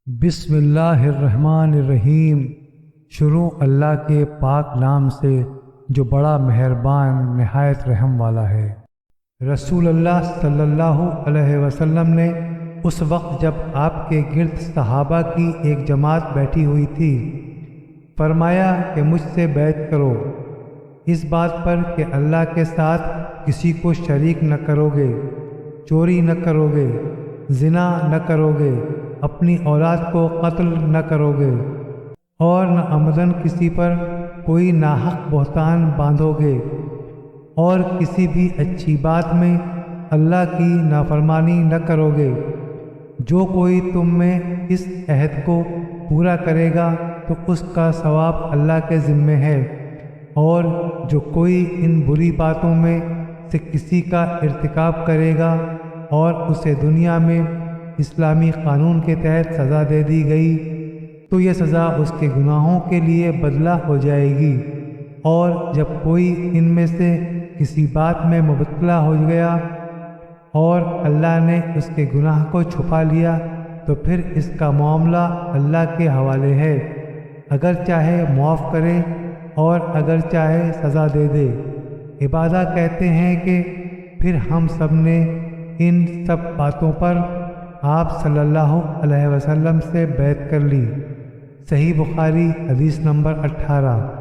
بسم اللہ الرحمن الرحیم۔ شروع اللہ کے پاک نام سے جو بڑا مہربان نہایت رحم والا ہے۔ رسول اللہ صلی اللہ علیہ وسلم نے اس وقت جب آپ کے گرد صحابہ کی ایک جماعت بیٹھی ہوئی تھی فرمایا کہ مجھ سے بیعت کرو اس بات پر کہ اللہ کے ساتھ کسی کو شریک نہ کرو گے، چوری نہ کرو گے، زنا نہ کرو گے، اپنی اولاد کو قتل نہ کرو گے، اور نہ عمدن کسی پر کوئی ناحق بہتان باندھو گے، اور کسی بھی اچھی بات میں اللہ کی نافرمانی نہ کرو گے۔ جو کوئی تم میں اس عہد کو پورا کرے گا تو اس کا ثواب اللہ کے ذمے ہے، اور جو کوئی ان بری باتوں میں سے کسی کا ارتکاب کرے گا اور اسے دنیا میں اسلامی قانون کے تحت سزا دے دی گئی تو یہ سزا اس کے گناہوں کے لیے بدلہ ہو جائے گی، اور جب کوئی ان میں سے کسی بات میں مبتلا ہو گیا اور اللہ نے اس کے گناہ کو چھپا لیا تو پھر اس کا معاملہ اللہ کے حوالے ہے، اگر چاہے معاف کرے اور اگر چاہے سزا دے دے۔ عبادہ کہتے ہیں کہ پھر ہم سب نے ان سب باتوں پر آپ صلی اللہ علیہ وسلم سے بیعت کر لی۔ صحیح بخاری حدیث نمبر 18۔